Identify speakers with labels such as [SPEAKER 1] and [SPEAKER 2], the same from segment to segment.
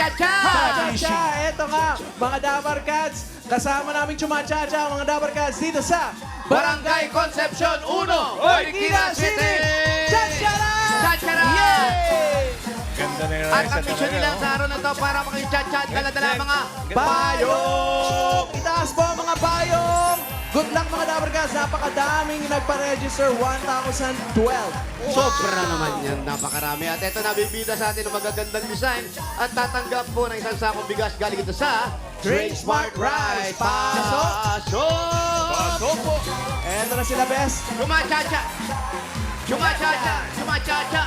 [SPEAKER 1] Cha-cha-cha!
[SPEAKER 2] Cha-cha-cha! Eto nga, mga Dabar Cats. Kasama namin chumachacha ang mga Dabar Cats dito sa
[SPEAKER 1] Barangay Concepcion 1, Orquídea City!
[SPEAKER 2] Cha-cha-ra!
[SPEAKER 1] Cha-cha-ra!
[SPEAKER 2] Yay!
[SPEAKER 3] Ganda na yung
[SPEAKER 1] At ang mission nila sa araw na to para makikichat-cha at dala-dala mga
[SPEAKER 2] Payong! Itaas po ang mga payong! Good luck mga Dabar Cats. Napakadaming nagpa-register. 1,012.
[SPEAKER 1] Sobra naman yan, napakarami. At ito nabibida sa atin ng magagandang design at tatanggap po ng isang sakong bigas galing ito sa
[SPEAKER 2] Drink Smart Rice. Pasok!
[SPEAKER 1] Pasok po!
[SPEAKER 2] Eto na sila, best.
[SPEAKER 1] Chumachacha! Chumachacha! Chumachacha!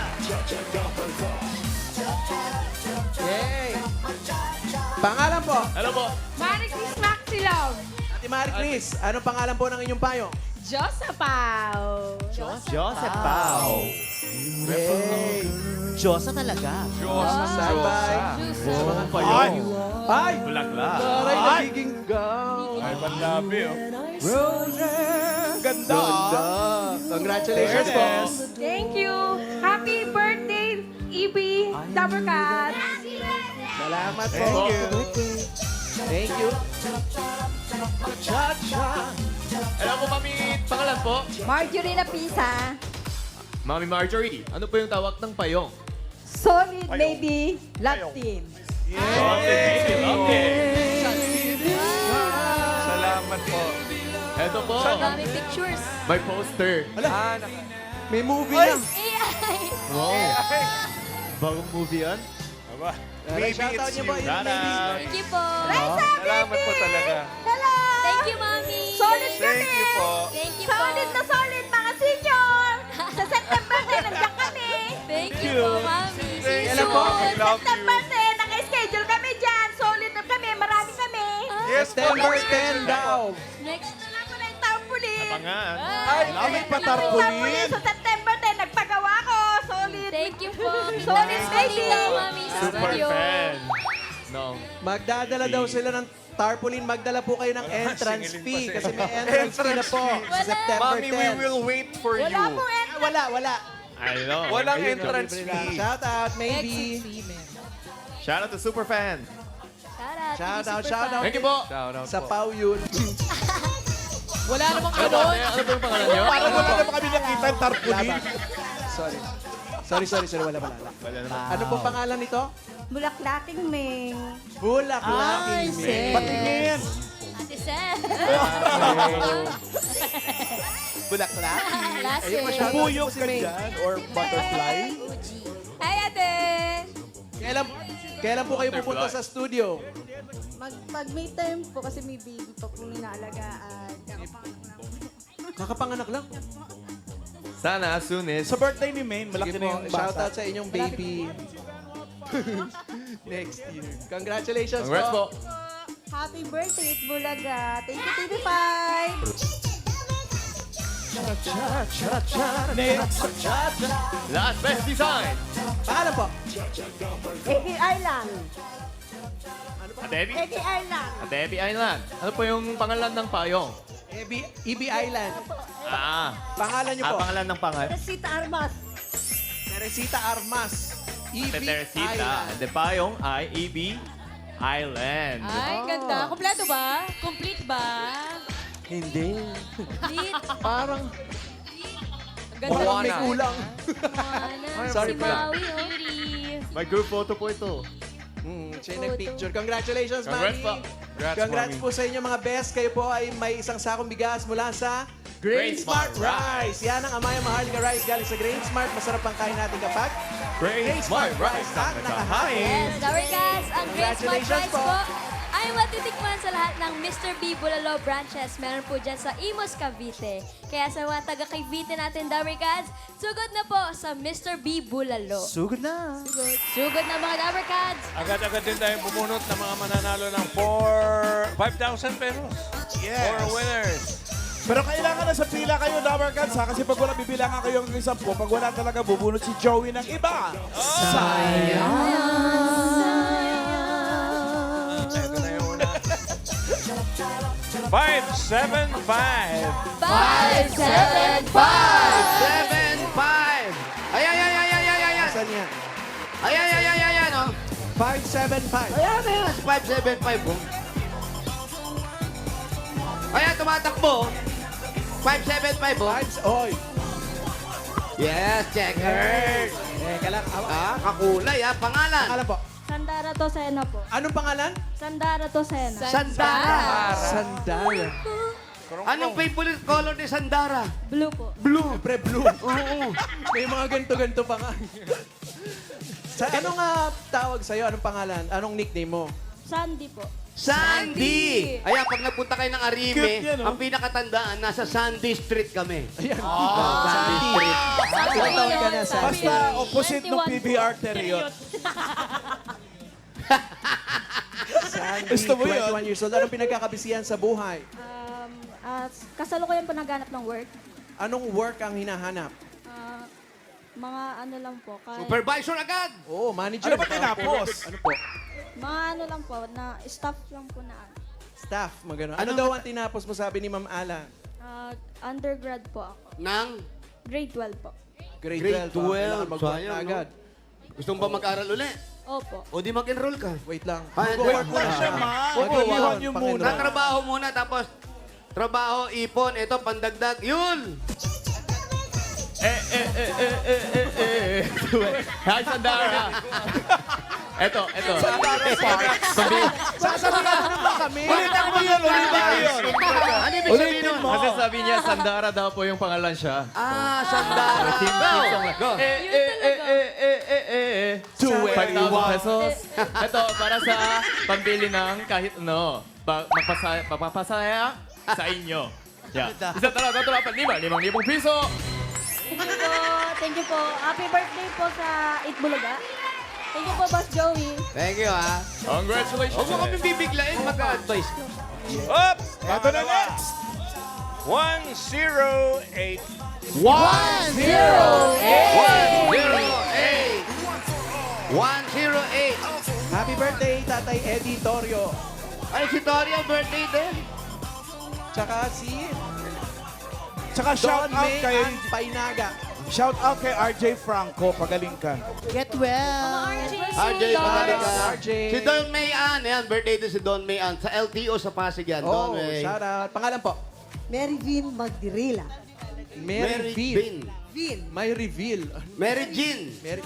[SPEAKER 2] Yay! Pangalan po.
[SPEAKER 3] Hello po.
[SPEAKER 4] Maricris Maxilov.
[SPEAKER 2] Ate Marie Chris, anong pangalan po ng inyong payong?
[SPEAKER 4] Josapao.
[SPEAKER 5] Joseph Pao.
[SPEAKER 2] Yay!
[SPEAKER 5] Diyosa talaga.
[SPEAKER 2] Standby. Sa mga
[SPEAKER 3] Ay!
[SPEAKER 2] payong. Ay!
[SPEAKER 3] Bulaklak.
[SPEAKER 2] Taray, nagiging gown.
[SPEAKER 3] Ay, panlabi, oh.
[SPEAKER 2] Roses!
[SPEAKER 3] Ganda,
[SPEAKER 2] Ganda! Congratulations po.
[SPEAKER 3] Yes.
[SPEAKER 4] Thank you. Happy birthday, Ibi Dabarkat.
[SPEAKER 2] Salamat po.
[SPEAKER 3] Thank you.
[SPEAKER 2] Thank you.
[SPEAKER 3] Cha-cha. Alam mo, Mami, pangalan po?
[SPEAKER 4] Marjorie Lapisa.
[SPEAKER 3] Mami Marjorie, ano po yung tawag ng payong?
[SPEAKER 4] Solid Baby Love Team.
[SPEAKER 3] Salamat po. Eto po.
[SPEAKER 6] Daming pictures.
[SPEAKER 3] May poster.
[SPEAKER 2] May movie na.
[SPEAKER 3] Wow.
[SPEAKER 5] Bagong movie yan?
[SPEAKER 2] Maybe shoutout niyo po yung maybe.
[SPEAKER 6] Thank you po.
[SPEAKER 3] Salamat po talaga.
[SPEAKER 4] Hello!
[SPEAKER 6] Thank you, Mami.
[SPEAKER 4] Solid kami!
[SPEAKER 3] Thank you po.
[SPEAKER 6] Thank you po.
[SPEAKER 4] Solid na solid, mga senior! Sa September 10, nandiyan kami!
[SPEAKER 6] Thank you po, Mami. See you
[SPEAKER 2] Kailan po?
[SPEAKER 6] soon.
[SPEAKER 4] September 10, naka-schedule kami dyan! Solid na kami, marami kami!
[SPEAKER 2] September 10 daw.
[SPEAKER 6] Next.
[SPEAKER 4] Wala ko na yung tarpaulin!
[SPEAKER 3] Pangan.
[SPEAKER 4] Ay,
[SPEAKER 5] may patarpaulin.
[SPEAKER 4] Sa September 10, nagpagawa ko! Solid!
[SPEAKER 6] Thank you po.
[SPEAKER 4] Solid baby!
[SPEAKER 6] Dito, Mami. sa
[SPEAKER 3] Super
[SPEAKER 6] studio.
[SPEAKER 3] fan. No.
[SPEAKER 2] Magdadala daw sila ng tarpaulin. Magdala po kayo ng entrance fee. Kasi may entrance fee na po sa September 10.
[SPEAKER 3] Mami, we will wait for
[SPEAKER 4] Wala
[SPEAKER 3] you.
[SPEAKER 4] pong
[SPEAKER 2] Wala.
[SPEAKER 3] I know.
[SPEAKER 5] Walang
[SPEAKER 3] Ayun,
[SPEAKER 5] entrance
[SPEAKER 3] libre lang.
[SPEAKER 5] fee.
[SPEAKER 2] Shout out, maybe.
[SPEAKER 3] Shout out to super fan.
[SPEAKER 6] Shout out.
[SPEAKER 3] Thank you po.
[SPEAKER 2] Sa Pau yun.
[SPEAKER 6] Wala namang
[SPEAKER 3] Ano po? Ano po yung pangalan niyo?
[SPEAKER 5] Parang wala naman kami nakita yung tarpaulin.
[SPEAKER 2] Sorry. Wala.
[SPEAKER 3] Wala naman.
[SPEAKER 2] Ano po pangalan nito?
[SPEAKER 4] Bulaklaking Ming.
[SPEAKER 2] Bulaklaking May.
[SPEAKER 5] Patingin.
[SPEAKER 6] Ate Seth.
[SPEAKER 5] Bulaklak.
[SPEAKER 6] Last
[SPEAKER 2] Ayun,
[SPEAKER 6] year.
[SPEAKER 2] masyado.
[SPEAKER 5] Buyog
[SPEAKER 2] si
[SPEAKER 5] ka
[SPEAKER 2] May.
[SPEAKER 5] dyan or butterfly.
[SPEAKER 4] Hi, ate!
[SPEAKER 2] Kailan po kayo pupunta sa studio?
[SPEAKER 4] Pag may time po, kasi may baby pa po inaalagaan.
[SPEAKER 2] Kakapanganak lang.
[SPEAKER 3] Sana as soon as...
[SPEAKER 5] Sa birthday ni Maine,
[SPEAKER 2] Sige
[SPEAKER 5] malaki na
[SPEAKER 2] po,
[SPEAKER 5] yung
[SPEAKER 2] shout
[SPEAKER 5] bata.
[SPEAKER 2] out sa inyong baby. Next year. Congratulations
[SPEAKER 3] Congrats po.
[SPEAKER 4] Happy birthday, Bulaga. Thank you, TV5.
[SPEAKER 3] Last best design.
[SPEAKER 2] Pangalan po?
[SPEAKER 4] Eki Island.
[SPEAKER 3] Adebi.
[SPEAKER 4] Eki Island.
[SPEAKER 3] Adebi Island. Ano po yung pangalan ng payong?
[SPEAKER 2] EB Island. Pangalan niyo po?
[SPEAKER 3] Pangalan ng pangalan.
[SPEAKER 4] Rosita Armas.
[SPEAKER 2] Teresita Armas. EB
[SPEAKER 3] Teresita.
[SPEAKER 2] Island.
[SPEAKER 3] The payong ay EB Island.
[SPEAKER 6] Ay, ganda. Kompleto ba? Complete ba?
[SPEAKER 2] Hindi.
[SPEAKER 6] Complete.
[SPEAKER 2] Parang
[SPEAKER 6] Ganda.
[SPEAKER 2] parang may kulang.
[SPEAKER 6] Moana.
[SPEAKER 2] Sorry
[SPEAKER 6] Si
[SPEAKER 2] pala.
[SPEAKER 6] Maui, oh. Beauty.
[SPEAKER 3] May group photo po ito.
[SPEAKER 2] Siya yung nag-picture. Congratulations,
[SPEAKER 3] Congrats
[SPEAKER 2] Manny.
[SPEAKER 3] po.
[SPEAKER 2] Congrats po sa inyo mga best. Kayo po ay may isang sakong bigas mula sa
[SPEAKER 3] Grain
[SPEAKER 2] Grain Smart
[SPEAKER 3] Smart
[SPEAKER 2] Rice. Yan ang Amaya Maharlika Rice galing sa Grain Smart. Masarap ang kain natin kapag
[SPEAKER 3] Grain Smart Rice
[SPEAKER 2] ang nakahain.
[SPEAKER 6] Yes, Dabar Cats, ang Great Smart
[SPEAKER 2] Congratulations
[SPEAKER 6] Rice
[SPEAKER 2] po.
[SPEAKER 6] po ay matitikman sa lahat ng Mr. B Bulalo branches. Meron po dyan sa Imos, Cavite. Kaya sa mga taga Cavite natin, Dabar Cats, sugod na po sa Mr. B Bulalo.
[SPEAKER 5] Sugod na.
[SPEAKER 6] Sugod na mga Dabar Cats.
[SPEAKER 7] Agad-agad din tayong bumunot ng mga mananalo ng 5,000 pesos.
[SPEAKER 5] Yes.
[SPEAKER 7] For winners.
[SPEAKER 5] Pero kailangan na sa pila kayo, Dabar Cats, ha? Kasi pag wala bibilangan kayo ng 10, pag wala talaga bubunot si Joey ng iba.
[SPEAKER 7] Ito na yung una. 575.
[SPEAKER 6] 575!
[SPEAKER 1] 7-5! Ay,
[SPEAKER 2] Saan yan?
[SPEAKER 1] Ay, oh.
[SPEAKER 2] 575.
[SPEAKER 1] Ayan, ayan. 575, oh. Ayan, tumatakbo. 575, oh.
[SPEAKER 2] Oy.
[SPEAKER 1] Yes, checker.
[SPEAKER 2] Teka lang.
[SPEAKER 1] Kakulay, Pangalan?
[SPEAKER 2] Pangalan po.
[SPEAKER 4] Sandara Tosena po.
[SPEAKER 2] Anong pangalan?
[SPEAKER 4] Sandara Tosena.
[SPEAKER 1] Sandara.
[SPEAKER 2] Sandara.
[SPEAKER 1] Anong favorite color ni Sandara?
[SPEAKER 4] Blue po.
[SPEAKER 1] Blue.
[SPEAKER 2] Pre blue.
[SPEAKER 1] Oo.
[SPEAKER 2] May mga ganito-ganito pa nga. Anong tawag sa'yo? Anong pangalan? Anong nickname mo?
[SPEAKER 4] Sandy po.
[SPEAKER 1] Sandy! Ayan, pag nagpunta kayo ng Arime,
[SPEAKER 5] Cute yan, oh.
[SPEAKER 1] ang pinakatandaan, nasa Sandy Street kami.
[SPEAKER 2] Ayan.
[SPEAKER 1] Sandy Street.
[SPEAKER 2] Ilang taon ka na, Sandy?
[SPEAKER 5] Basta opposite ng PBR Teriot.
[SPEAKER 2] Sandy,
[SPEAKER 5] Gusto mo yun?
[SPEAKER 2] 21 years old. Anong pinagkakabisihan sa buhay?
[SPEAKER 4] Kasalukuyan po naghanap ng work.
[SPEAKER 2] Anong work ang hinahanap?
[SPEAKER 4] Mga ano lang po.
[SPEAKER 1] Supervisor agad!
[SPEAKER 2] Oo, manager.
[SPEAKER 5] Ano ba tinapos?
[SPEAKER 2] Ano po?
[SPEAKER 4] Mga ano lang po, na staff lang po na
[SPEAKER 2] Staff, magano. Ano daw ang tinapos mo, sabi ni Ma'am Alan?
[SPEAKER 4] undergrad po ako.
[SPEAKER 1] Nang
[SPEAKER 4] Grade 12 po.
[SPEAKER 2] Grade 12.
[SPEAKER 1] Kailangan
[SPEAKER 2] Mag-work
[SPEAKER 1] sayang,
[SPEAKER 2] na
[SPEAKER 1] no?
[SPEAKER 2] agad.
[SPEAKER 1] Gusto mo ba mag-aral uli?
[SPEAKER 4] Opo.
[SPEAKER 1] O di mag-enroll ka?
[SPEAKER 2] Wait lang.
[SPEAKER 1] Ay,
[SPEAKER 2] Mag-work
[SPEAKER 1] hindi.
[SPEAKER 2] muna siya,
[SPEAKER 5] Ma.
[SPEAKER 2] Mag-enroll,
[SPEAKER 5] Pag-iwan niyo
[SPEAKER 2] Panginoon.
[SPEAKER 5] muna.
[SPEAKER 1] Tatrabaho muna, tapos trabaho, ipon, ito, pandagdag. Yun!
[SPEAKER 3] Hi, Sandara. Eto.
[SPEAKER 2] Sasabihan mo naman kami.
[SPEAKER 5] Ulitin mo yun, ulitin mo yun.
[SPEAKER 1] Ano ibig sabihin nun?
[SPEAKER 3] Kasi sabi niya, Sandara daw po yung pangalan siya.
[SPEAKER 1] Sandara. Go! Go!
[SPEAKER 3] 5,000 pesos. Ito, para sa pambili ng kahit ano. Magpapasaya sa inyo. Yeah. Isa tatlo, 5,000 piso.
[SPEAKER 4] Thank you po. Happy birthday po sa Itbulaga. Thank you po, Boss Joey.
[SPEAKER 1] Thank you, ha.
[SPEAKER 3] Congratulations.
[SPEAKER 1] Huwag mo kami bibiglain, mag-advise.
[SPEAKER 7] Up! Ito na next. 108.
[SPEAKER 1] 108! 108!
[SPEAKER 2] Happy birthday, Tatay Eddie Torio.
[SPEAKER 1] Ay, si Tori ang birthday din.
[SPEAKER 2] Tsaka si
[SPEAKER 5] Tsaka shout
[SPEAKER 2] Don
[SPEAKER 5] out
[SPEAKER 2] May
[SPEAKER 5] kay
[SPEAKER 2] Ann Painaga.
[SPEAKER 5] RJ Franco. Pagaling ka.
[SPEAKER 4] RJ.
[SPEAKER 1] RJ, pagaling ka.
[SPEAKER 2] RJ.
[SPEAKER 1] Si Don May Ann. Ayan, birthday din si Don May Ann. Sa LTO sa Pasig yan.
[SPEAKER 2] Oh,
[SPEAKER 1] Don May.
[SPEAKER 2] shout out. Pangalan po?
[SPEAKER 8] Mary Vin Magdirila.
[SPEAKER 2] Mary Vin.
[SPEAKER 8] Vin.
[SPEAKER 2] May reveal.
[SPEAKER 1] Mary Jean.
[SPEAKER 2] Mary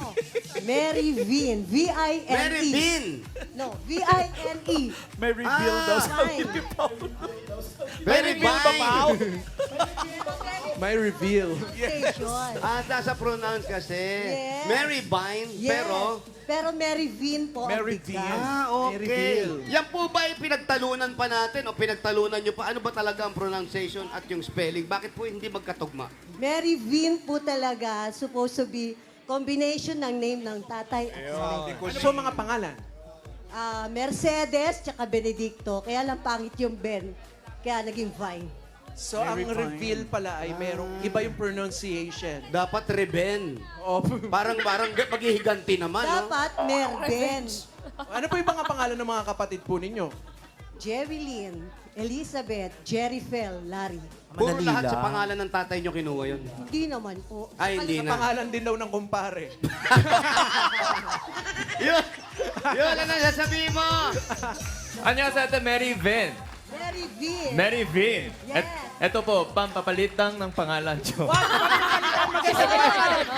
[SPEAKER 8] Mary Vin. V-I-N-E.
[SPEAKER 1] Mary Bean.
[SPEAKER 8] No, V-I-N-E.
[SPEAKER 5] May reveal daw sa
[SPEAKER 8] Fine.
[SPEAKER 1] Mary Bean.
[SPEAKER 2] May reveal.
[SPEAKER 8] Station.
[SPEAKER 1] Nasa pronounce kasi.
[SPEAKER 8] Yes.
[SPEAKER 1] Mary Vine,
[SPEAKER 8] Yes.
[SPEAKER 1] pero...
[SPEAKER 8] Mary Vin po ang
[SPEAKER 5] Mary
[SPEAKER 8] bigkas.
[SPEAKER 1] Ah,
[SPEAKER 2] Mary
[SPEAKER 1] okay.
[SPEAKER 2] Bill.
[SPEAKER 1] Yan po ba yung pinagtalunan pa natin o pinagtalunan nyo pa? Ano ba talaga ang pronunciation at yung spelling? Bakit po hindi magkatugma?
[SPEAKER 8] Mary Vin po talaga supposed to be combination ng name ng tatay at nanay.
[SPEAKER 2] Ano po mga pangalan?
[SPEAKER 8] Mercedes tsaka Benedicto. Kaya lang pangit yung Ben. Kaya naging Vine.
[SPEAKER 2] So, ang reveal pala ay merong iba yung pronunciation.
[SPEAKER 1] Dapat Reben.
[SPEAKER 2] Oh,
[SPEAKER 1] Parang maghihiganti naman, no?
[SPEAKER 8] Dapat Merben.
[SPEAKER 2] ano po yung mga pangalan ng mga kapatid po ninyo?
[SPEAKER 8] Jerry Lynn, Elizabeth, Jerry Fel, Larry.
[SPEAKER 1] Puro lahat sa pangalan ng tatay nyo kinuha yun.
[SPEAKER 8] Hindi naman po.
[SPEAKER 1] Ay, hindi na.
[SPEAKER 2] Pangalan din daw ng kumpare.
[SPEAKER 1] Yun! Yun, ano sasabihin mo?
[SPEAKER 3] Ano sa ate Mary Vin?
[SPEAKER 8] Mary Vin.
[SPEAKER 3] Mary Vin.
[SPEAKER 8] Yes.
[SPEAKER 3] Ito po, pampapalitang ng pangalan nyo.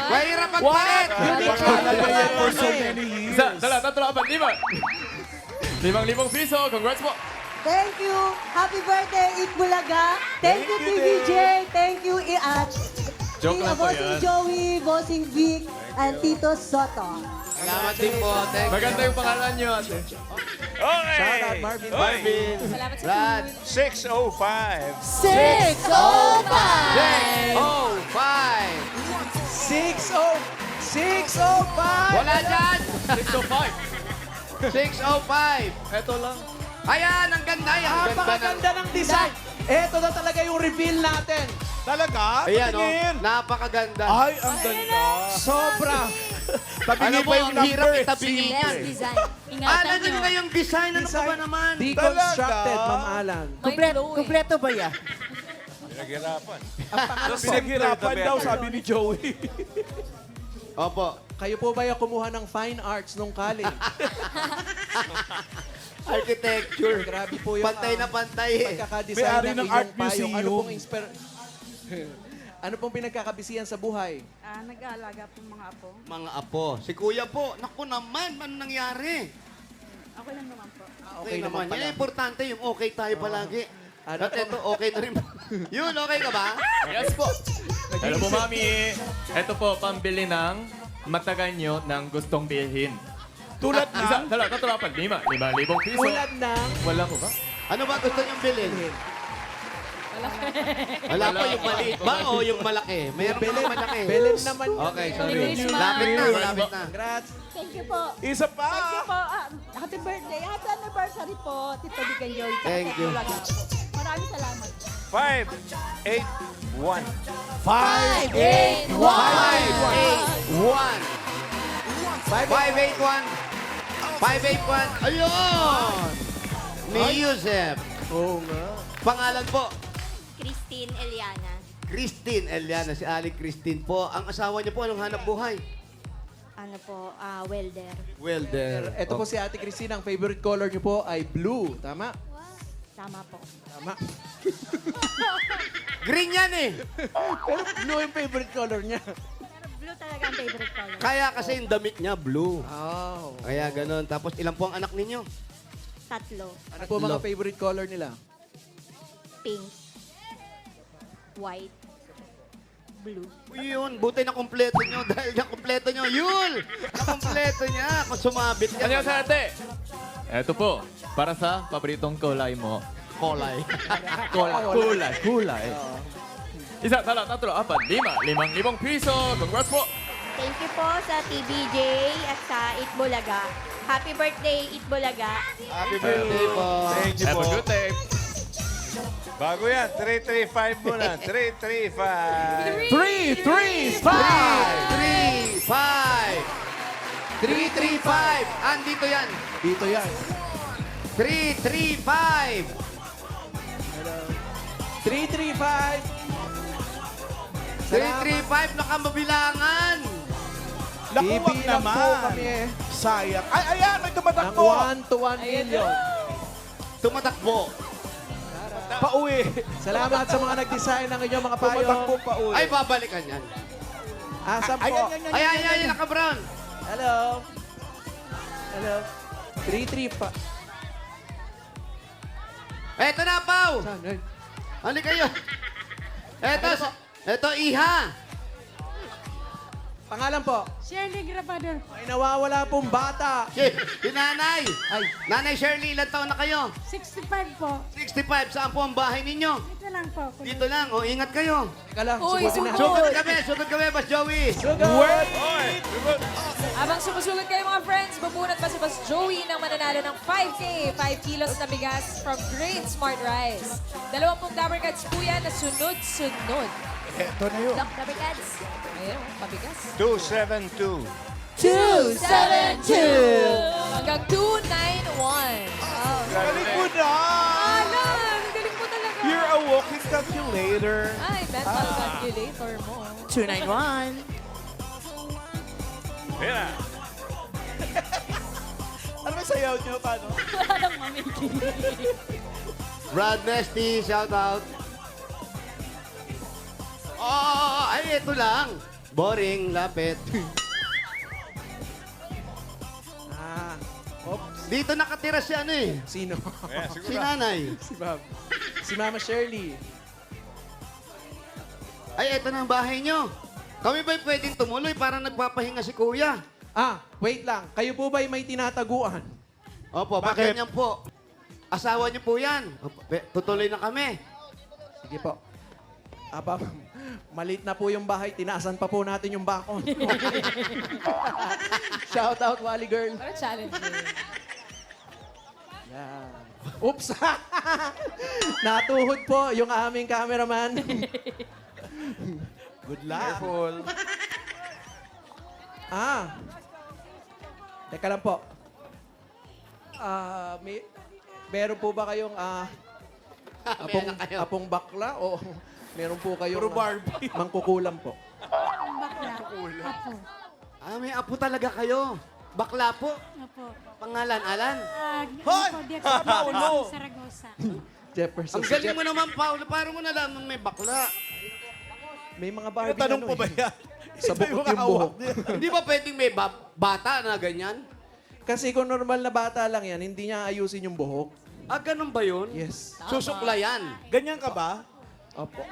[SPEAKER 1] Mahirap magpalit!
[SPEAKER 5] Pangalan na yan for so many years.
[SPEAKER 3] Isa, tatlo, 5,000 piso. Congrats po.
[SPEAKER 8] Thank you. Happy birthday, Itbulaga. Thank you, TVJ. Thank you, Iat.
[SPEAKER 3] Joke lang po
[SPEAKER 8] Bossing
[SPEAKER 3] yan.
[SPEAKER 8] Joey, Bossing Vic, and Tito Soto.
[SPEAKER 1] Salamat din po. Thank you.
[SPEAKER 3] Maganda yung pangalan nyo, ate.
[SPEAKER 7] Okay.
[SPEAKER 2] Shout out, Marvin.
[SPEAKER 1] Marvin. Brad.
[SPEAKER 7] 605.
[SPEAKER 1] 605. Wala dyan!
[SPEAKER 3] 605.
[SPEAKER 1] 605.
[SPEAKER 3] Ito lang.
[SPEAKER 1] Ayan, ang ganda. Ang ganda ng...
[SPEAKER 2] Napakaganda ng design. Ito na talaga yung reveal natin.
[SPEAKER 5] Talaga?
[SPEAKER 1] Ayan,
[SPEAKER 5] Patingin.
[SPEAKER 1] napakaganda.
[SPEAKER 5] Ay, ang ganda.
[SPEAKER 2] Sobra.
[SPEAKER 1] Ano
[SPEAKER 5] Tabingi
[SPEAKER 1] po,
[SPEAKER 5] pa yung
[SPEAKER 1] ang hirap
[SPEAKER 5] number.
[SPEAKER 1] itabingin.
[SPEAKER 6] Best design. Ingatan
[SPEAKER 1] Alam
[SPEAKER 6] nyo.
[SPEAKER 1] nyo na yung design. Ano pa ba naman?
[SPEAKER 2] Deconstructed,
[SPEAKER 5] Talaga?
[SPEAKER 2] Ma'am Alan.
[SPEAKER 8] Kompleto ba yan?
[SPEAKER 7] Pinaghirapan.
[SPEAKER 5] Pinaghirapan daw, sabi ni Joey.
[SPEAKER 1] Opo.
[SPEAKER 2] Kayo po ba yung kumuha ng fine arts nung college?
[SPEAKER 1] Architecture.
[SPEAKER 2] Grabe po yung
[SPEAKER 1] Pantay na pantay eh.
[SPEAKER 2] pagkakadesign
[SPEAKER 5] May-ari
[SPEAKER 2] ng
[SPEAKER 5] ng
[SPEAKER 2] inyong
[SPEAKER 5] art
[SPEAKER 2] payong. Ano
[SPEAKER 5] museum.
[SPEAKER 2] pong ano pong pinagkakabisihan sa buhay?
[SPEAKER 4] Nag-aalaga po mga apo.
[SPEAKER 1] Mga apo. Si kuya po. Naku naman, ano nangyari?
[SPEAKER 4] Okay lang naman po.
[SPEAKER 1] Okay naman. Yan ang importante, yung okay tayo palagi.
[SPEAKER 2] Ano
[SPEAKER 1] At ito, okay na rin. Yun, okay ka ba?
[SPEAKER 3] Yes po. Hello po, Mami. Ito po, pambili ng matagal nyo ng gustong bilhin.
[SPEAKER 5] Tulad
[SPEAKER 3] Isa,
[SPEAKER 5] ng...
[SPEAKER 3] dalawa, tatlo, apat, 5,000 piso.
[SPEAKER 2] Tulad ng...
[SPEAKER 3] Wala ko ba?
[SPEAKER 1] Ano ba gusto niyong bilhin? Wala pa yung maliit ba o yung malaki? Mayroon pa malaki.
[SPEAKER 2] Belen naman.
[SPEAKER 1] Okay, sorry.
[SPEAKER 6] Christmas.
[SPEAKER 1] Lapit na, lapit na.
[SPEAKER 2] Congrats.
[SPEAKER 4] Thank you po.
[SPEAKER 5] Isa pa!
[SPEAKER 4] Thank you po. Happy birthday. Happy anniversary po. Tito Big Joy.
[SPEAKER 1] Thank you.
[SPEAKER 4] Maraming salamat.
[SPEAKER 7] 5, 8, 1.
[SPEAKER 1] 5, 8, 1. 581. Ayun! Ni Yusef.
[SPEAKER 2] Oo nga.
[SPEAKER 1] Pangalan po?
[SPEAKER 6] Christine Eliana.
[SPEAKER 1] Christine Eliana. Si Ali Christine po. Ang asawa niyo po, anong hanap buhay?
[SPEAKER 6] Ano po, welder.
[SPEAKER 1] Welder.
[SPEAKER 2] Ito po si Ate Christine. Ang favorite color niyo po ay blue. Tama?
[SPEAKER 6] Tama po.
[SPEAKER 2] Tama.
[SPEAKER 1] Green yan eh.
[SPEAKER 2] Pero blue yung favorite color niya.
[SPEAKER 6] Blue talaga ang favorite color.
[SPEAKER 1] Kaya kasi yung damit niya, blue.
[SPEAKER 2] Oh.
[SPEAKER 1] Kaya ganun. Tapos ilan po ang anak ninyo?
[SPEAKER 6] 3.
[SPEAKER 2] Ano po mga favorite color nila?
[SPEAKER 6] Pink. White. Blue.
[SPEAKER 1] Yun, buti na kumpleto nyo. Dahil na kumpleto nyo, yun! Nakumpleto niya. Kung sumabit niya.
[SPEAKER 3] Ano sa ate? Ito po, para sa paboritong kulay mo.
[SPEAKER 1] Kolay.
[SPEAKER 3] Kulay. Isa, dalawa, tatlo, apat, 5,000 piso. Congrats po.
[SPEAKER 6] Thank you po sa TBJ at sa Itbulaga. Happy birthday, Itbulaga.
[SPEAKER 1] Happy birthday po.
[SPEAKER 7] Thank you
[SPEAKER 3] Have
[SPEAKER 7] po.
[SPEAKER 3] a good day.
[SPEAKER 7] Bago yan, 335 muna. 335.
[SPEAKER 2] 3, 3, 5!
[SPEAKER 1] 3, 5. 335. Andito yan.
[SPEAKER 2] Dito yan.
[SPEAKER 1] 335.
[SPEAKER 2] 3, 3, 5.
[SPEAKER 1] 335 nakamabilangan.
[SPEAKER 5] Nakuwag
[SPEAKER 2] Ibilang po
[SPEAKER 5] naman.
[SPEAKER 2] kami
[SPEAKER 5] Sayang. Ay, ayan, may
[SPEAKER 2] ng
[SPEAKER 5] tumatakbo.
[SPEAKER 2] 1 to 1 million.
[SPEAKER 1] Tumatakbo.
[SPEAKER 5] Pauwi.
[SPEAKER 2] Salamat sa mga nag-design ng inyong mga
[SPEAKER 5] Tumatakbo
[SPEAKER 2] payong.
[SPEAKER 5] pauwi.
[SPEAKER 1] Ay, babalikan yan.
[SPEAKER 2] Asan po?
[SPEAKER 5] Ayan.
[SPEAKER 1] Ay, naka-brown.
[SPEAKER 2] Hello. Hello. 3, 3, 5.
[SPEAKER 1] Eto na, Pau.
[SPEAKER 2] Saan? Ay.
[SPEAKER 1] Ano kayo? Eto, Iha.
[SPEAKER 2] Pangalan po?
[SPEAKER 4] Shirley Grabador.
[SPEAKER 2] May nawawala pong bata.
[SPEAKER 1] Si Nanay.
[SPEAKER 2] Ay,
[SPEAKER 1] Nanay Shirley, ilan taon na kayo?
[SPEAKER 4] 65 po.
[SPEAKER 1] 65. Saan po ang bahay ninyo?
[SPEAKER 4] Ito lang po.
[SPEAKER 1] Dito lang. O, ingat kayo.
[SPEAKER 2] teka lang.
[SPEAKER 6] Uy,
[SPEAKER 2] Sugutin na.
[SPEAKER 1] Sugod kami, Bas Joey.
[SPEAKER 2] Sugod!
[SPEAKER 7] Oy,
[SPEAKER 9] Habang sumusugat kayo mga friends, babunot pa si Boss Joey ng mananalo ng 5K, 5 kilos na bigas from Great Smart Rice. 20 Dabber Cats po yan na sunod-sunod.
[SPEAKER 5] Eto na yun.
[SPEAKER 9] Dabber Cats, ayun, pabigas.
[SPEAKER 7] 272.
[SPEAKER 9] 272! Hanggang 291.
[SPEAKER 5] Galing mo na.
[SPEAKER 9] Alam, galing po talaga.
[SPEAKER 5] You're a walking calculator.
[SPEAKER 9] Ay, mental calculator mo.
[SPEAKER 8] 291.
[SPEAKER 7] Ayan na.
[SPEAKER 5] Ano ba sayaw niyo? Paano?
[SPEAKER 1] Brad Nesty, shout out. Oh, ay, ito lang. Boring, lapit.
[SPEAKER 2] Oops.
[SPEAKER 1] Dito nakatira si ano eh.
[SPEAKER 2] Sino?
[SPEAKER 7] Ayan,
[SPEAKER 1] Si
[SPEAKER 7] siguro.
[SPEAKER 1] Nanay.
[SPEAKER 2] si Ma'am. Si Mama Shirley.
[SPEAKER 1] Ay, ito na ang bahay nyo. Kami ba'y pwedeng tumuloy para nagpapahinga si Kuya?
[SPEAKER 2] Wait lang. Kayo po ba'y may tinataguan?
[SPEAKER 1] Opo, bakit yan po? Asawa niyo po yan. Opo, tutuloy na kami.
[SPEAKER 2] Sige po. Aba, malit na po yung bahay. Tinaasan pa po natin yung bakon. Shout out, Wally Girl.
[SPEAKER 9] Parang challenge yun.
[SPEAKER 2] Yan. Oops! Natuhod po yung aming cameraman.
[SPEAKER 5] Good luck.
[SPEAKER 7] Careful.
[SPEAKER 2] Teka lang po. Meron po ba kayong
[SPEAKER 1] Meron kayo.
[SPEAKER 2] apong bakla o meron po kayong
[SPEAKER 5] Puro Barbie.
[SPEAKER 2] mangkukulam po?
[SPEAKER 4] Bakla. Apo.
[SPEAKER 1] May apo talaga kayo. Bakla po.
[SPEAKER 4] Opo.
[SPEAKER 1] Pangalan, Alan?
[SPEAKER 5] Hoy!
[SPEAKER 4] Paulo. Saragosa.
[SPEAKER 2] Jefferson.
[SPEAKER 1] Ang galing mo naman, Paolo. Paano mo nalaman may bakla?
[SPEAKER 2] May mga Barbie
[SPEAKER 5] Tanong po ba
[SPEAKER 2] eh.
[SPEAKER 5] yan?
[SPEAKER 2] Sa
[SPEAKER 5] Ito
[SPEAKER 2] bukod yung
[SPEAKER 5] hawak
[SPEAKER 2] buhok.
[SPEAKER 5] niya.
[SPEAKER 1] Hindi ba pwedeng may bata na ganyan?
[SPEAKER 2] Kasi kung normal na bata lang yan, hindi niya ayusin yung buhok.
[SPEAKER 1] Ganun ba yun?
[SPEAKER 2] Yes.
[SPEAKER 1] Susuklayan.
[SPEAKER 5] Ganyan ka ba?
[SPEAKER 2] Opo.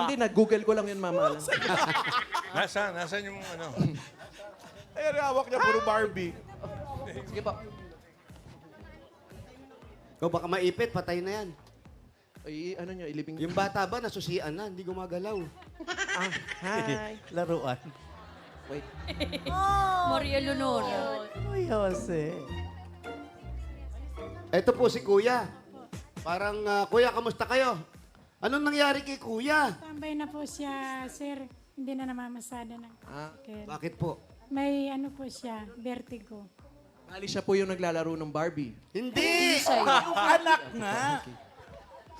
[SPEAKER 2] Hindi, nag-google ko lang yun, Mama Alan.
[SPEAKER 7] Nasaan yung ano?
[SPEAKER 5] Ayan, hawak niya, puro Barbie.
[SPEAKER 2] Sige po.
[SPEAKER 1] O baka maipit, patay na yan.
[SPEAKER 2] Ay, ano nyo, ilibing...
[SPEAKER 1] Yung bata ba, nasusian na, hindi gumagalaw.
[SPEAKER 2] Hi.
[SPEAKER 5] Laruan.
[SPEAKER 2] Wait.
[SPEAKER 6] Maria Leonor.
[SPEAKER 5] Uy, Jose.
[SPEAKER 1] Ito po si Kuya. Parang, Kuya, kamusta kayo? Anong nangyari kay Kuya?
[SPEAKER 4] Tambay na po siya, sir. Hindi na namamasada ng
[SPEAKER 1] Bakit po?
[SPEAKER 4] May ano po siya, vertigo.
[SPEAKER 2] Bali siya po yung naglalaro ng Barbie.
[SPEAKER 1] Hindi!
[SPEAKER 5] Yung anak nga.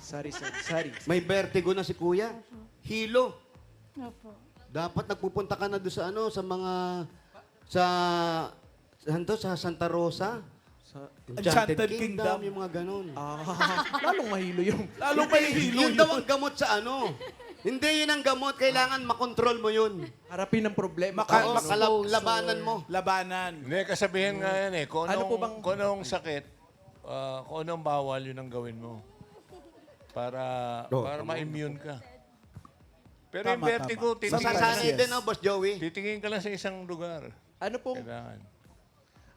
[SPEAKER 2] Sorry.
[SPEAKER 1] May vertigo na si Kuya. Hilo.
[SPEAKER 4] Opo.
[SPEAKER 1] Dapat nagpupunta ka na doon sa ano, sa mga, sa Santa Rosa.
[SPEAKER 2] Sa,
[SPEAKER 1] Enchanted
[SPEAKER 5] Enchanted
[SPEAKER 1] Kingdom,
[SPEAKER 5] Kingdom.
[SPEAKER 1] yung mga ganun.
[SPEAKER 2] lalong mahilo yung...
[SPEAKER 5] Lalong may hilo
[SPEAKER 1] Yun daw ang gamot sa ano. Hindi yun ang gamot. Kailangan makontrol mo yun.
[SPEAKER 2] Harapin ng problema.
[SPEAKER 1] Labanan mo.
[SPEAKER 5] Labanan.
[SPEAKER 7] Hindi, kasabihin nga yan eh. Kung
[SPEAKER 2] Ano po
[SPEAKER 7] anong,
[SPEAKER 2] bang-
[SPEAKER 7] kung anong sakit, kung anong bawal, yun ang gawin mo. Para ma-immune ka. Pero yung
[SPEAKER 5] Tama,
[SPEAKER 7] vertigo,
[SPEAKER 5] tama.
[SPEAKER 1] Masasanay
[SPEAKER 5] Yes.
[SPEAKER 1] din, Boss Joey.
[SPEAKER 7] titingin ka lang sa isang lugar.
[SPEAKER 2] Ano pong...
[SPEAKER 7] Kailangan.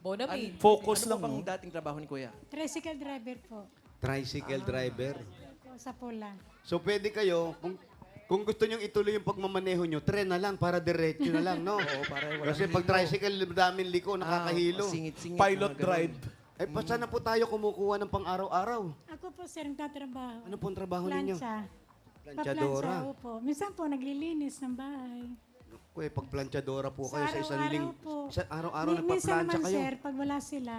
[SPEAKER 9] Bonamid.
[SPEAKER 5] Focus
[SPEAKER 2] ano
[SPEAKER 5] lang,
[SPEAKER 2] po bang
[SPEAKER 5] no?
[SPEAKER 2] dating trabaho ni Kuya?
[SPEAKER 4] Tricycle driver po.
[SPEAKER 1] Tricycle driver.
[SPEAKER 4] Sa pula.
[SPEAKER 1] So pwede kayo, kung gusto nyong ituloy yung pagmamaneho nyo, tren na lang para diretso na lang, no?
[SPEAKER 2] Oo, para walang
[SPEAKER 1] Kasi pag
[SPEAKER 2] hilo.
[SPEAKER 1] tricycle, daming liko, nakakahilo.
[SPEAKER 2] Singit-singit.
[SPEAKER 5] Pilot
[SPEAKER 2] mga ganun.
[SPEAKER 5] drive.
[SPEAKER 1] Eh, pa saan na po tayo kumukuha ng pang-araw-araw?
[SPEAKER 4] Ako po, sir, nagtatrabaho.
[SPEAKER 1] Ano pong trabaho ninyo?
[SPEAKER 4] Plancha.
[SPEAKER 1] Planchadora.
[SPEAKER 4] Paplansya, opo. Minsan po, naglilinis ng bahay.
[SPEAKER 1] Kuya, pag planchadora po kayo sa isang
[SPEAKER 4] araw-araw
[SPEAKER 1] linggo.
[SPEAKER 4] po.
[SPEAKER 1] Sa araw-araw
[SPEAKER 4] Minsan
[SPEAKER 1] nagpa-plancha
[SPEAKER 4] naman,
[SPEAKER 1] kayo.
[SPEAKER 4] sir, pag wala sila,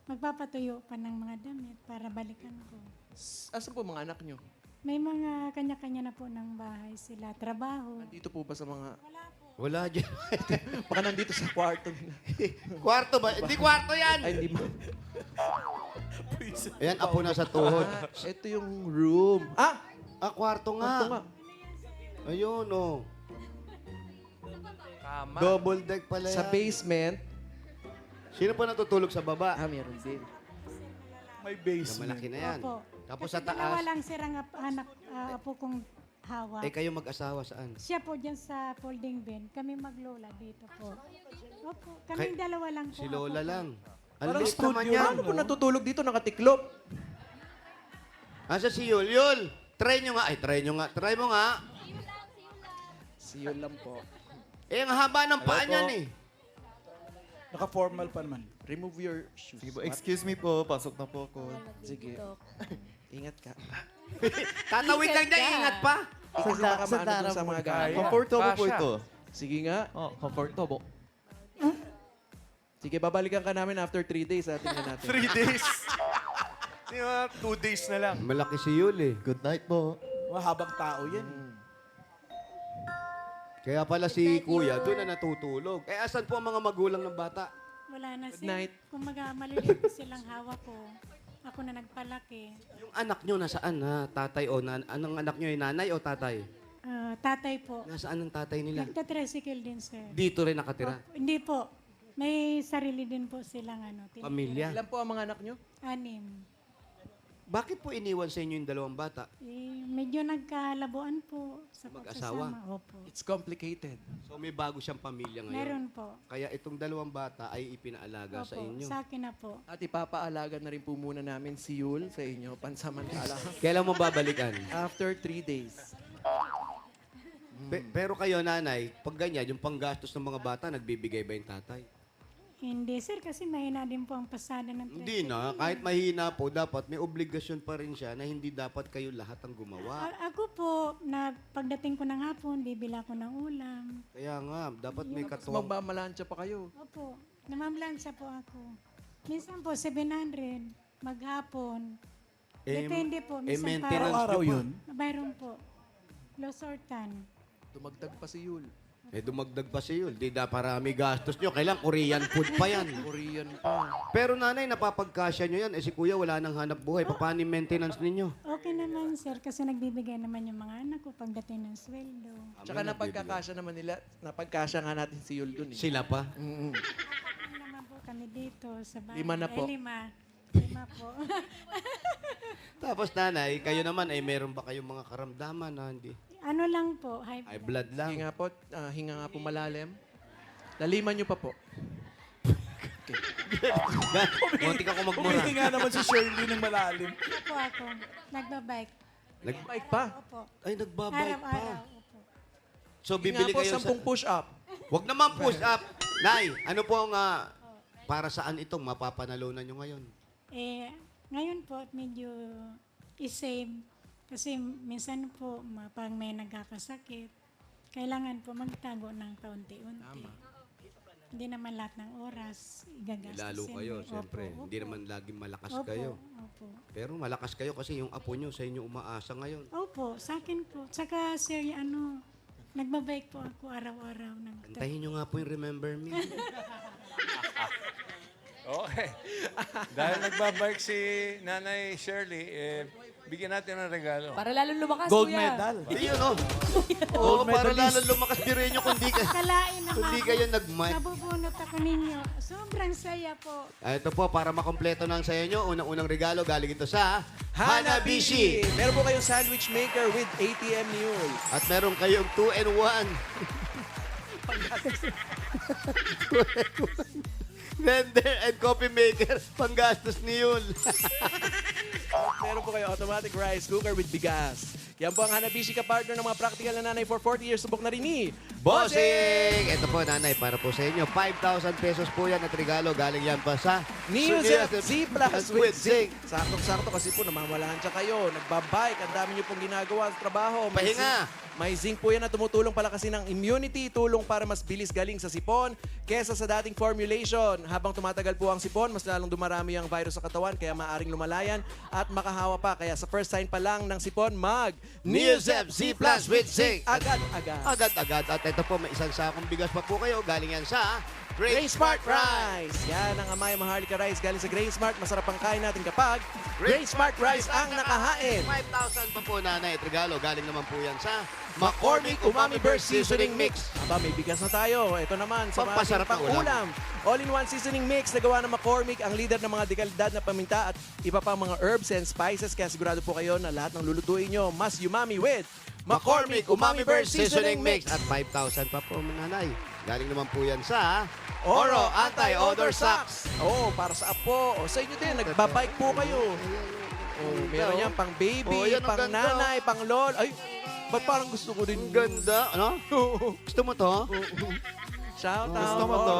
[SPEAKER 4] magpapatuyo pa ng mga damit para balikan ko.
[SPEAKER 2] Asan po mga anak nyo?
[SPEAKER 4] May mga kanya-kanya na po ng bahay sila. Trabaho.
[SPEAKER 2] Dito po ba sa mga...
[SPEAKER 1] Wala dyan.
[SPEAKER 2] Baka nandito sa kwarto nila.
[SPEAKER 1] Kwarto ba? Hindi kwarto yan!
[SPEAKER 2] Ay, hindi ba?
[SPEAKER 1] Ayan, apo na sa tuhod.
[SPEAKER 2] Ito yung room.
[SPEAKER 1] Kwarto nga.
[SPEAKER 2] Ito nga.
[SPEAKER 1] Ayun, oh. Double deck pala yan.
[SPEAKER 2] Sa basement.
[SPEAKER 1] Sino pa natutulog sa baba?
[SPEAKER 2] Meron din.
[SPEAKER 5] May
[SPEAKER 1] Na
[SPEAKER 5] basement.
[SPEAKER 1] malaki na yan.
[SPEAKER 4] Opo.
[SPEAKER 1] Tapos
[SPEAKER 4] Kasi
[SPEAKER 1] sa
[SPEAKER 4] dalawa
[SPEAKER 1] taas,
[SPEAKER 4] lang sir ang anak, apo kong hawak.
[SPEAKER 1] eh kayo mag-asawa saan?
[SPEAKER 4] Siya po dyan sa folding bin. Kami maglola dito po. Opo. Kaming dalawa lang po.
[SPEAKER 1] Si Lola
[SPEAKER 4] ako po.
[SPEAKER 1] lang. Ang
[SPEAKER 5] Parang
[SPEAKER 1] liit
[SPEAKER 5] studio
[SPEAKER 1] naman
[SPEAKER 5] lang,
[SPEAKER 1] yan.
[SPEAKER 2] Ano po natutulog dito? Nakatiklop.
[SPEAKER 1] Asa si Yul? Yul, try nyo nga. Ay, try nyo nga. Try mo nga.
[SPEAKER 2] Si yun lang po.
[SPEAKER 1] Eh, ang haba ng paa niyan eh.
[SPEAKER 5] Naka-formal pa naman.
[SPEAKER 2] Remove your shoes.
[SPEAKER 10] Sige po, excuse me po, pasok na po ako.
[SPEAKER 2] Sige. Ingat ka.
[SPEAKER 1] Tatawid lang niya, ingat pa.
[SPEAKER 2] Ikaw na baka maano dun sa mga gamit.
[SPEAKER 10] Comfortable po ito.
[SPEAKER 2] Sige nga.
[SPEAKER 3] Oh, comfortable.
[SPEAKER 2] Sige, babalikan ka namin after 3 days. Tingnan natin.
[SPEAKER 7] 3 days. Di ba, 2 days na lang.
[SPEAKER 1] Malaki si Yul eh.
[SPEAKER 10] Good night po.
[SPEAKER 5] Mahabang tao yan.
[SPEAKER 1] Kaya pala si Kuya, doon na natutulog. Eh, asan po ang mga magulang ng bata?
[SPEAKER 4] Wala na sir.
[SPEAKER 2] night.
[SPEAKER 4] Kung maliliit silang hawak ko, ako na nagpalaki.
[SPEAKER 1] Yung anak nyo, nasaan ha? Tatay o anong anak nyo, nanay o tatay?
[SPEAKER 4] Tatay po.
[SPEAKER 1] Nasaan ang tatay nila?
[SPEAKER 4] Nagtatricycle din sir.
[SPEAKER 1] Dito rin nakatira.
[SPEAKER 4] Hindi po. May sarili din po silang
[SPEAKER 1] Pamilya.
[SPEAKER 2] Ilan po ang mga anak nyo?
[SPEAKER 4] 6.
[SPEAKER 1] Bakit po iniwan sa inyo yung dalawang bata?
[SPEAKER 4] Medyo nagkalabuan po sa
[SPEAKER 1] Mag-asawa?
[SPEAKER 4] pagsasama. Opo.
[SPEAKER 2] It's complicated.
[SPEAKER 1] So may bago siyang pamilya ngayon.
[SPEAKER 4] Meron po.
[SPEAKER 1] Kaya itong dalawang bata ay ipinaalaga sa
[SPEAKER 4] Opo,
[SPEAKER 1] inyo.
[SPEAKER 4] sa akin na po.
[SPEAKER 2] At ipapaalaga na rin po muna namin si Yul sa inyo, pansamantala.
[SPEAKER 1] Kailan mo babalikan?
[SPEAKER 2] After 3 days.
[SPEAKER 1] Pero kayo, nanay, pag ganyan, yung panggastos ng mga bata, nagbibigay ba yung tatay?
[SPEAKER 4] Hindi sir, kasi mahina din po ang pasada ng
[SPEAKER 1] Hindi na. Kahit mahina po, dapat may obligasyon pa rin siya na hindi dapat kayo lahat ang gumawa.
[SPEAKER 4] Ako po, na pagdating ko ng hapon, bibila ko ng ulam.
[SPEAKER 1] Kaya nga, dapat may
[SPEAKER 2] Tapos
[SPEAKER 1] katuwang.
[SPEAKER 2] magmamalansya pa kayo.
[SPEAKER 4] Opo, namamlansya po ako. Minsan po, 700. Maghapon. Depende po. Minsan
[SPEAKER 1] maintenance
[SPEAKER 5] Araw-araw
[SPEAKER 1] nyo pa.
[SPEAKER 5] yun.
[SPEAKER 4] Mayroon po. Losortan.
[SPEAKER 2] Dumagdag pa si Yul.
[SPEAKER 1] Eh, dumagdag pa si Yul. Di na parami gastos nyo. Kailang Korean food pa yan.
[SPEAKER 2] Korean pa.
[SPEAKER 1] Pero nanay, napapagkasya nyo yan. Eh, si kuya wala nang hanap buhay. Paano yung maintenance ninyo?
[SPEAKER 4] Okay naman, sir, kasi nagbibigay naman yung mga anak ko pagdating ng sweldo.
[SPEAKER 2] Tsaka napagkakasya naman nila, napagkasya nga natin si Yul dun eh.
[SPEAKER 1] Sila pa?
[SPEAKER 2] Mm-mm.
[SPEAKER 4] Ano naman po kami dito sa bahay.
[SPEAKER 2] 5 na po.
[SPEAKER 4] Ay, 5 po.
[SPEAKER 1] Tapos nanay, kayo naman ay meron ba kayong mga karamdaman na hindi?
[SPEAKER 4] Ano lang po, high
[SPEAKER 1] Ay, blood lang.
[SPEAKER 2] Hinga nga po malalim. Laliman nyo pa po.
[SPEAKER 1] Munti ka ko magmura.
[SPEAKER 5] Humihinga naman si Shirley ng malalim.
[SPEAKER 4] Ano po ako, nagbabike.
[SPEAKER 2] Bike pa.
[SPEAKER 4] Opo.
[SPEAKER 1] Ay, nagbabike pa.
[SPEAKER 4] Araw-araw. Opo.
[SPEAKER 1] So,
[SPEAKER 2] Hinga
[SPEAKER 1] bibili
[SPEAKER 2] po
[SPEAKER 1] kayo
[SPEAKER 2] 10 push-up.
[SPEAKER 1] Huwag naman push up. Nay, ano po ang para saan itong mapapanalunan nyo ngayon?
[SPEAKER 4] Eh, ngayon po, medyo isave. Kasi minsan po, pag may nagkakasakit, kailangan po magtago ng kaunti-unti. Hindi naman lahat ng oras igagastos.
[SPEAKER 1] Lalo kayo,
[SPEAKER 4] Opo,
[SPEAKER 1] siyempre.
[SPEAKER 4] opo.
[SPEAKER 1] Hindi naman laging malakas
[SPEAKER 4] Opo,
[SPEAKER 1] kayo.
[SPEAKER 4] Opo.
[SPEAKER 1] Pero malakas kayo kasi yung apo nyo sa inyo umaasa ngayon.
[SPEAKER 4] Opo, sa akin po. Tsaka, sir, nagbabike po ako araw-araw.
[SPEAKER 1] Antayin nyo nga po yung Remember Me.
[SPEAKER 7] Okay. Dahil nagbabike si Nanay Shirley, bigyan natin ng regalo.
[SPEAKER 9] Para lalong lumakas,
[SPEAKER 5] Gold
[SPEAKER 9] kuya.
[SPEAKER 5] medal.
[SPEAKER 1] Hindi yun, oh. Oo, para lalo lumakas biruin nyo kung
[SPEAKER 4] Kalain na
[SPEAKER 1] hindi kayo nag-mic.
[SPEAKER 4] nabubunot ako ninyo. Sobrang saya po.
[SPEAKER 1] Ito po, para makompleto na ang saya nyo, unang-unang regalo galing ito sa
[SPEAKER 2] Hanabishi! Meron po kayong sandwich maker with ATM Mule.
[SPEAKER 1] At meron kayong 2-in-1. Blender and coffee maker, panggastos ni Yul.
[SPEAKER 2] Meron po kayo automatic rice cooker with bigas. Yan po ang Hanabishi ka-partner ng mga practical na nanay for 40 years. Subok na rin ni
[SPEAKER 1] Bossing! Ito po, nanay, para po sa inyo. 5,000 pesos po yan at regalo. Galing yan pa sa
[SPEAKER 2] New
[SPEAKER 1] Subias
[SPEAKER 2] Z Plus with
[SPEAKER 1] Zinc.
[SPEAKER 2] Zinc. Saktong-sakto kasi po namamalahan siya kayo. Nagbabike. Ang dami niyo pong ginagawa sa trabaho. May
[SPEAKER 1] Pahinga.
[SPEAKER 2] May zinc po yan na tumutulong palakasin ng immunity, tulong para mas bilis galing sa sipon kesa sa dating formulation. Habang tumatagal po ang sipon, mas lalong dumarami ang virus sa katawan kaya maaring lumalayan at makahawa pa. Kaya sa first sign pa lang ng sipon,
[SPEAKER 1] Newzep Z Plus with Zinc.
[SPEAKER 2] Agad-agad.
[SPEAKER 1] Agad-agad. At ito po, may isang sakong bigas pa po kayo. Galing yan sa
[SPEAKER 2] Grain Smart Rice. Yan ang Amaya Maharlika Rice galing sa Grain Smart. Masarap ang kain natin kapag Grain Smart Rice ang nakahain.
[SPEAKER 1] 5,000 pa po, nanay, at regalo. Galing naman po yan sa McCormick Umami Burst Seasoning Mix.
[SPEAKER 2] Aba, may bigas na tayo. Ito naman sa mga
[SPEAKER 1] Pampasarap
[SPEAKER 2] pang
[SPEAKER 1] na ulam.
[SPEAKER 2] ulam. All-in-one seasoning mix na gawa ng McCormick, ang leader ng mga dekalidad na paminta at iba pang mga herbs and spices. Kaya sigurado po kayo na lahat ng lulutuin nyo mas umami with
[SPEAKER 1] McCormick Umami Burst Seasoning Mix. At 5,000 pa po, nanay. Galing naman po yan sa Oro Anti-Odor Socks.
[SPEAKER 2] Oh, para sa apo. O sa inyo din, nagbabike po kayo. Oh, meron yan pang baby,
[SPEAKER 1] Oh, yan ang
[SPEAKER 2] pang
[SPEAKER 1] ganda.
[SPEAKER 2] nanay, pang lol. Ay, ba't parang gusto ko din?
[SPEAKER 1] Ang ganda. Ano? Gusto mo to?
[SPEAKER 2] Shout out.
[SPEAKER 1] Gusto mo to?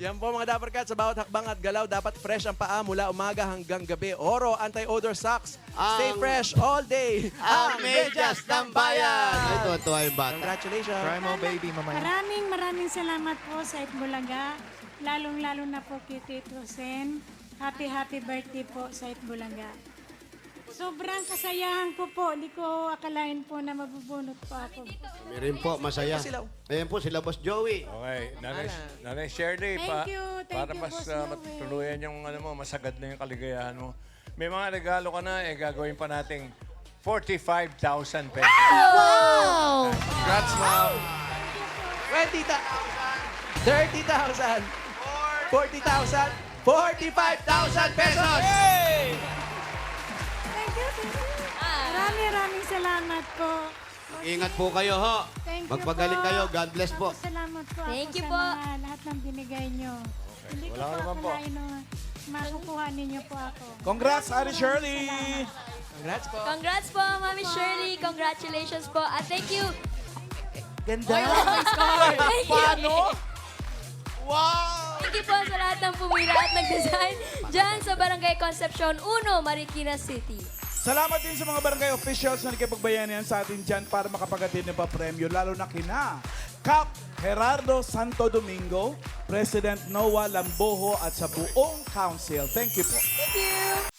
[SPEAKER 2] Yan po mga Dapper Cats, sa bawat hakbang at galaw, dapat fresh ang paa mula umaga hanggang gabi. Oro Anti-Odor Socks. Stay fresh all day.
[SPEAKER 1] Ang medyas ng bayan. Ay, tuwa-tuwa yung bata.
[SPEAKER 2] Congratulations.
[SPEAKER 10] Try mo, baby, mamaya.
[SPEAKER 4] Maraming salamat po sa Itbulaga. Lalong-lalo na po kay Tito Sen. Happy birthday po sa Itbulaga. Sobrang kasayahan ko po. Hindi ko akalain po na mabubunot po ako.
[SPEAKER 1] Kami rin po, masaya. Ayan po, sila Boss Joey.
[SPEAKER 7] Okay, Nanay Shirley,
[SPEAKER 4] Thank you,
[SPEAKER 7] para
[SPEAKER 4] Boss
[SPEAKER 7] mas
[SPEAKER 4] Noel.
[SPEAKER 7] matuluyan yung masagad na yung kaligayahan mo. May mga regalo ka na, gagawin pa nating 45,000 pesos.
[SPEAKER 8] Wow!
[SPEAKER 7] Congrats, ma'am.
[SPEAKER 2] 20,000, 30,000, 40,000, 45,000 pesos!
[SPEAKER 4] Thank you. Maraming salamat po.
[SPEAKER 1] Ingat po kayo, ho.
[SPEAKER 4] Thank you
[SPEAKER 1] Magpagaling
[SPEAKER 4] po.
[SPEAKER 1] kayo. God bless po.
[SPEAKER 4] Salamat po
[SPEAKER 6] Thank
[SPEAKER 4] ako
[SPEAKER 6] you
[SPEAKER 4] sa
[SPEAKER 6] po.
[SPEAKER 4] mga lahat ng binigay nyo. Hindi ko
[SPEAKER 7] Wala
[SPEAKER 4] po
[SPEAKER 7] naman po.
[SPEAKER 4] akalain na makukuha ninyo po ako.
[SPEAKER 5] Congrats, Ate Shirley!
[SPEAKER 2] Congrats po.
[SPEAKER 6] Congrats po, Mami Shirley. Congratulations po. At thank you.
[SPEAKER 8] Ganda.
[SPEAKER 6] Thank you.
[SPEAKER 5] Paano?
[SPEAKER 6] Thank you po sa lahat ng pumila at nag-design dyan sa Barangay Concepcion 1, Marikina City.
[SPEAKER 5] Salamat din sa mga barangay officials na nakipagbayanihan sa atin dyan para makapagatid ng pa-premyo, lalo na kina Cap Gerardo Santo Domingo, President Noah Lamboho at sa buong council. Thank you po.
[SPEAKER 6] Thank you.